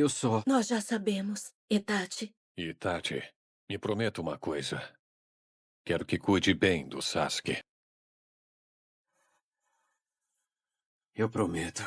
Eu só... Nós já sabemos, Itachi. Itachi, me prometa uma coisa. Quero que cuide bem do Sasuke. Eu prometo.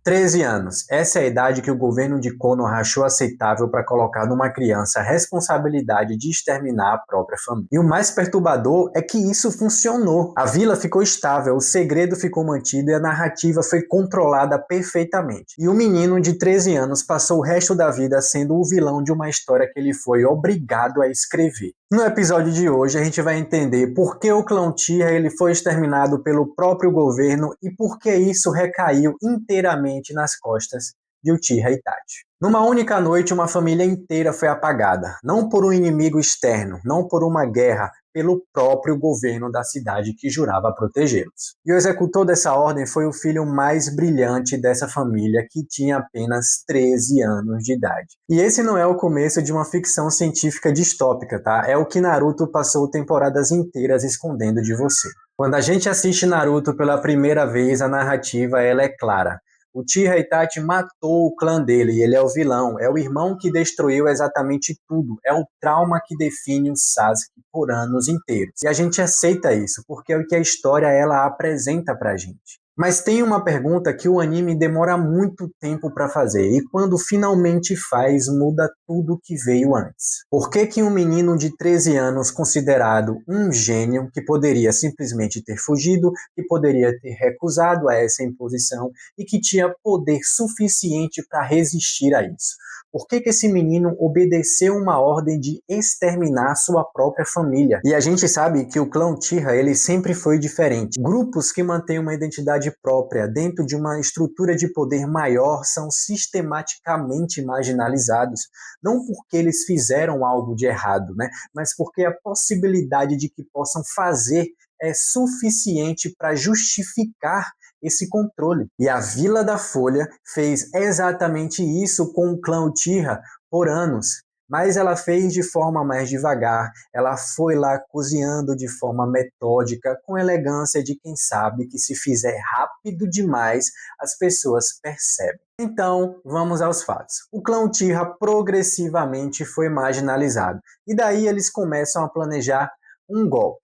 13 anos. Essa é a idade que o governo de Konoha achou aceitável para colocar numa criança a responsabilidade de exterminar a própria família. E o mais perturbador é que isso funcionou. A vila ficou estável, o segredo ficou mantido e a narrativa foi controlada perfeitamente. E o menino de 13 anos passou o resto da vida sendo o vilão de uma história que ele foi obrigado a escrever. No episódio de hoje a gente vai entender por que o clã Uchiha ele foi exterminado pelo próprio governo e por que isso recaiu inteiramente nas costas de Uchiha Itachi. Numa única noite, uma família inteira foi apagada, não por um inimigo externo, não por uma guerra, pelo próprio governo da cidade que jurava protegê-los. E o executor dessa ordem foi o filho mais brilhante dessa família, que tinha apenas 13 anos de idade. E esse não é o começo de uma ficção científica distópica, tá? É o que Naruto passou temporadas inteiras escondendo de você. Quando a gente assiste Naruto pela primeira vez, a narrativa ela é clara. Uchiha Itachi matou o clã dele, e ele é o vilão, é o irmão que destruiu exatamente tudo, é o trauma que define o Sasuke por anos inteiros. E a gente aceita isso, porque é o que a história ela apresenta pra gente. Mas tem uma pergunta que o anime demora muito tempo para fazer, e quando finalmente faz, muda tudo que veio antes. Por que que um menino de 13 anos, considerado um gênio, que poderia simplesmente ter fugido, que poderia ter recusado a essa imposição, e que tinha poder suficiente para resistir a isso? Por que que esse menino obedeceu uma ordem de exterminar sua própria família? E a gente sabe que o clã Uchiha ele sempre foi diferente. Grupos que mantêm uma identidade própria dentro de uma estrutura de poder maior são sistematicamente marginalizados, não porque eles fizeram algo de errado, né? Mas porque a possibilidade de que possam fazer é suficiente para justificar esse controle. E a Vila da Folha fez exatamente isso com o clã Uchiha por anos. Mas ela fez de forma mais devagar, ela foi lá cozinhando de forma metódica, com elegância de quem sabe que se fizer rápido demais, as pessoas percebem. Então, vamos aos fatos. O clã Uchiha progressivamente foi marginalizado, e daí eles começam a planejar um golpe.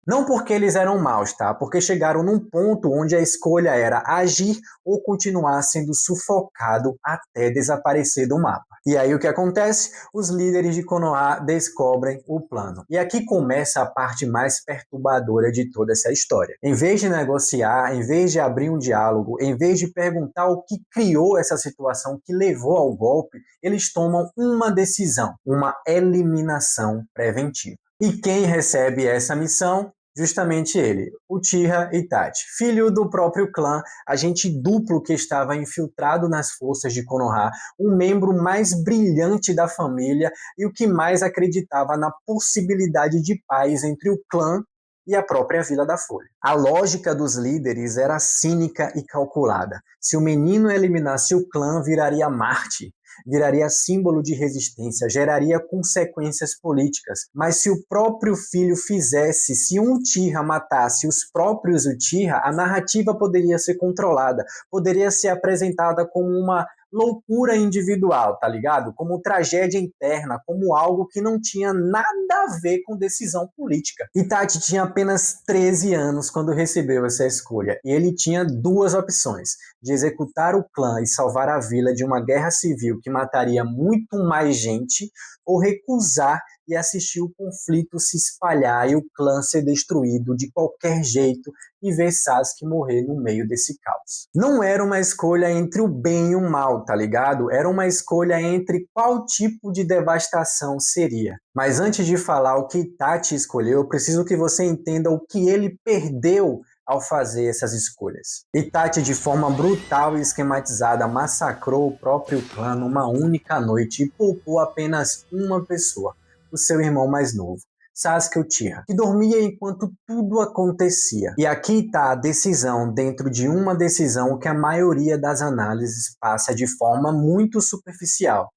Não porque eles eram maus, tá? Porque chegaram num ponto onde a escolha era agir ou continuar sendo sufocado até desaparecer do mapa. E aí o que acontece? Os líderes de Konoha descobrem o plano. E aqui começa a parte mais perturbadora de toda essa história. Em vez de negociar, em vez de abrir um diálogo, em vez de perguntar o que criou essa situação que levou ao golpe, eles tomam uma decisão, uma eliminação preventiva. E quem recebe essa missão? Justamente ele, Uchiha Itachi, filho do próprio clã, agente duplo que estava infiltrado nas forças de Konoha, um membro mais brilhante da família e o que mais acreditava na possibilidade de paz entre o clã e a própria Vila da Folha. A lógica dos líderes era cínica e calculada. Se o menino eliminasse o clã, viraria Marte, viraria símbolo de resistência, geraria consequências políticas. Mas se o próprio filho fizesse, se um Uchiha matasse os próprios Uchiha, a narrativa poderia ser controlada, poderia ser apresentada como uma loucura individual, tá ligado? Como tragédia interna, como algo que não tinha nada a ver com decisão política. Itachi tinha apenas 13 anos quando recebeu essa escolha, e ele tinha duas opções: de executar o clã e salvar a vila de uma guerra civil que mataria muito mais gente, ou recusar e assistir o conflito se espalhar e o clã ser destruído de qualquer jeito e ver Sasuke morrer no meio desse caos. Não era uma escolha entre o bem e o mal, tá ligado? Era uma escolha entre qual tipo de devastação seria. Mas antes de falar o que Itachi escolheu, eu preciso que você entenda o que ele perdeu ao fazer essas escolhas. Itachi, de forma brutal e esquematizada, massacrou o próprio clã numa única noite e poupou apenas uma pessoa, o seu irmão mais novo, Sasuke Uchiha, que dormia enquanto tudo acontecia. E aqui está a decisão dentro de uma decisão que a maioria das análises passa de forma muito superficial.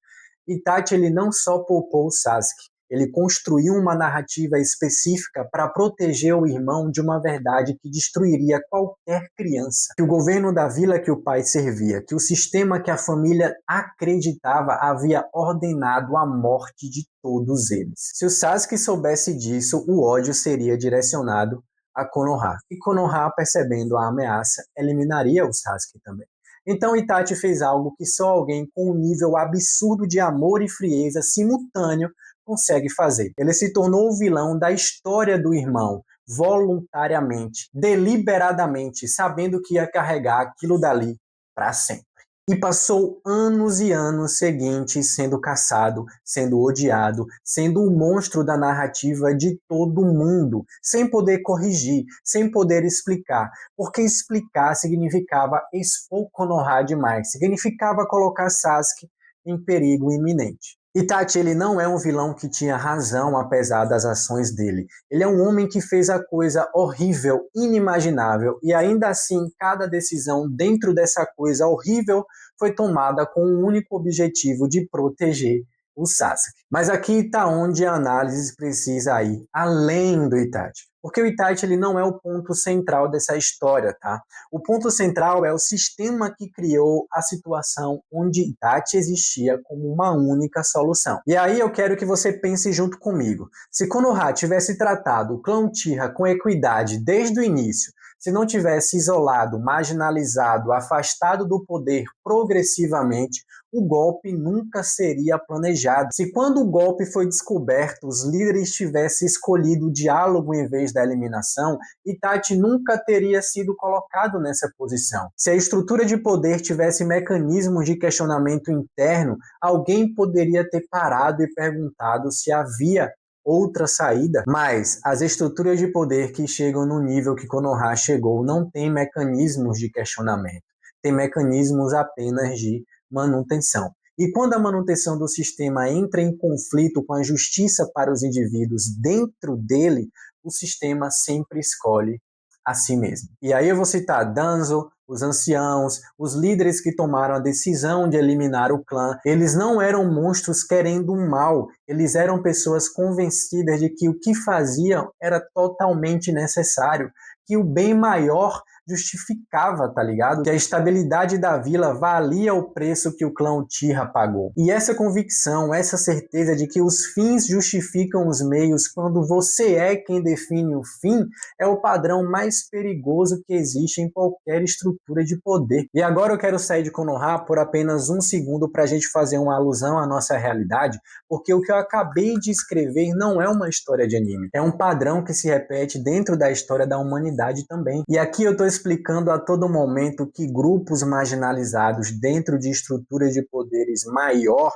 Itachi ele não só poupou o Sasuke, Ele construiu uma narrativa específica para proteger o irmão de uma verdade que destruiria qualquer criança. Que o governo da vila que o pai servia, que o sistema que a família acreditava havia ordenado a morte de todos eles. Se o Sasuke soubesse disso, o ódio seria direcionado a Konoha. E Konoha, percebendo a ameaça, eliminaria o Sasuke também. Então Itachi fez algo que só alguém com um nível absurdo de amor e frieza simultâneo consegue fazer. Ele se tornou o vilão da história do irmão, voluntariamente, deliberadamente, sabendo que ia carregar aquilo dali para sempre. E passou anos e anos seguintes sendo caçado, sendo odiado, sendo o monstro da narrativa de todo mundo, sem poder corrigir, sem poder explicar, porque explicar significava expor Konoha demais, significava colocar Sasuke em perigo iminente. Itachi, ele não é um vilão que tinha razão apesar das ações dele. Ele é um homem que fez a coisa horrível, inimaginável, e ainda assim cada decisão dentro dessa coisa horrível foi tomada com o único objetivo de proteger o Sasuke. Mas aqui está onde a análise precisa ir além do Itachi. Porque o Itachi, ele não é o ponto central dessa história, tá? O ponto central é o sistema que criou a situação onde Itachi existia como uma única solução. E aí eu quero que você pense junto comigo. Se Konoha tivesse tratado o clã Uchiha com equidade desde o início, se não tivesse isolado, marginalizado, afastado do poder progressivamente, o golpe nunca seria planejado. Se quando o golpe foi descoberto, os líderes tivessem escolhido o diálogo em vez da eliminação, Itachi nunca teria sido colocado nessa posição. Se a estrutura de poder tivesse mecanismos de questionamento interno, alguém poderia ter parado e perguntado se havia outra saída, mas as estruturas de poder que chegam no nível que Konoha chegou não têm mecanismos de questionamento, tem mecanismos apenas de manutenção. E quando a manutenção do sistema entra em conflito com a justiça para os indivíduos dentro dele, o sistema sempre escolhe a si mesmo. E aí eu vou citar Danzo, os anciãos, os líderes que tomaram a decisão de eliminar o clã. Eles não eram monstros querendo o mal, eles eram pessoas convencidas de que o que faziam era totalmente necessário, que o bem maior justificava, tá ligado? Que a estabilidade da vila valia o preço que o clã Uchiha pagou. E essa convicção, essa certeza de que os fins justificam os meios quando você é quem define o fim, é o padrão mais perigoso que existe em qualquer estrutura de poder. E agora eu quero sair de Konoha por apenas um segundo para a gente fazer uma alusão à nossa realidade, porque o que eu acabei de escrever não é uma história de anime, é um padrão que se repete dentro da história da humanidade também. E aqui eu estou explicando a todo momento que grupos marginalizados dentro de estruturas de poderes maior,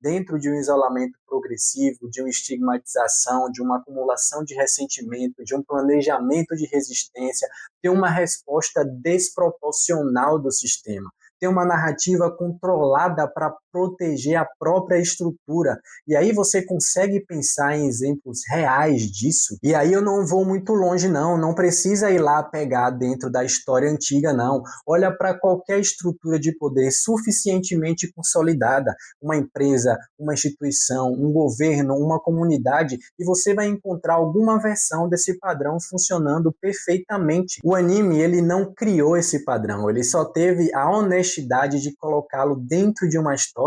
dentro de um isolamento progressivo, de uma estigmatização, de uma acumulação de ressentimento, de um planejamento de resistência, tem uma resposta desproporcional do sistema. Tem uma narrativa controlada para proteger a própria estrutura. E aí você consegue pensar em exemplos reais disso? E aí eu não vou muito longe, não. Não precisa ir lá pegar dentro da história antiga, não. Olha para qualquer estrutura de poder suficientemente consolidada. Uma empresa, uma instituição, um governo, uma comunidade, e você vai encontrar alguma versão desse padrão funcionando perfeitamente. O anime, ele não criou esse padrão. Ele só teve a honestidade de colocá-lo dentro de uma história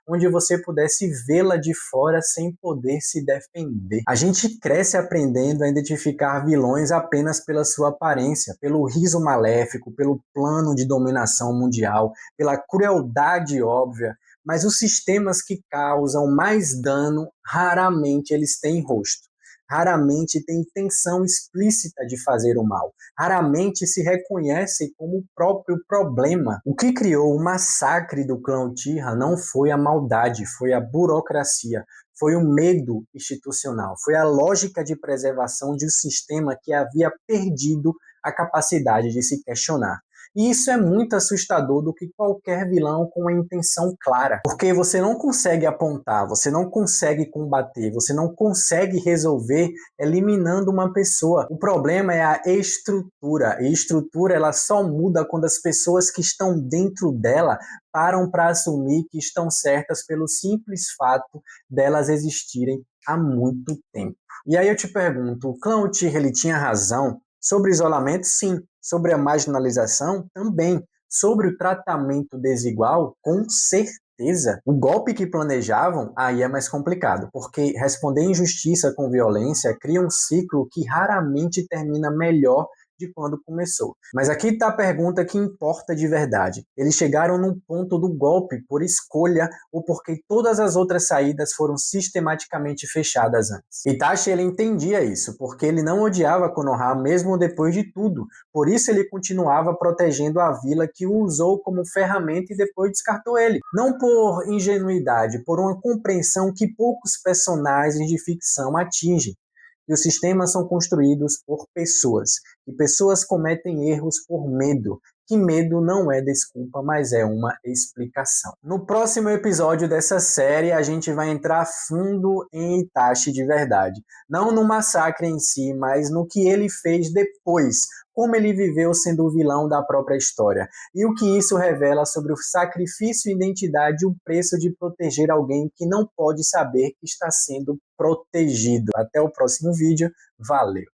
onde você pudesse vê-la de fora sem poder se defender. A gente cresce aprendendo a identificar vilões apenas pela sua aparência, pelo riso maléfico, pelo plano de dominação mundial, pela crueldade óbvia, mas os sistemas que causam mais dano, raramente eles têm rosto. Raramente tem intenção explícita de fazer o mal. Raramente se reconhece como o próprio problema. O que criou o massacre do clã Uchiha não foi a maldade, foi a burocracia, foi o medo institucional, foi a lógica de preservação de um sistema que havia perdido a capacidade de se questionar. E isso é muito assustador do que qualquer vilão com uma intenção clara, porque você não consegue apontar, você não consegue combater, você não consegue resolver eliminando uma pessoa. O problema é a estrutura, e a estrutura ela só muda quando as pessoas que estão dentro dela param para assumir que estão certas pelo simples fato delas existirem há muito tempo. E aí eu te pergunto, o clã Uchiha ele tinha razão? Sobre o isolamento, sim. Sobre a marginalização, também. Sobre o tratamento desigual, com certeza. O golpe que planejavam, aí é mais complicado, porque responder injustiça com violência cria um ciclo que raramente termina melhor de quando começou. Mas aqui está a pergunta que importa de verdade. Eles chegaram no ponto do golpe por escolha ou porque todas as outras saídas foram sistematicamente fechadas antes? Itachi ele entendia isso, porque ele não odiava Konoha mesmo depois de tudo. Por isso ele continuava protegendo a vila que o usou como ferramenta e depois descartou ele. Não por ingenuidade, por uma compreensão que poucos personagens de ficção atingem. E os sistemas são construídos por pessoas. E pessoas cometem erros por medo. Que medo não é desculpa, mas é uma explicação. No próximo episódio dessa série, a gente vai entrar fundo em Itachi de verdade. Não no massacre em si, mas no que ele fez depois. Como ele viveu sendo o vilão da própria história. E o que isso revela sobre o sacrifício, identidade e o preço de proteger alguém que não pode saber que está sendo protegido. Até o próximo vídeo. Valeu!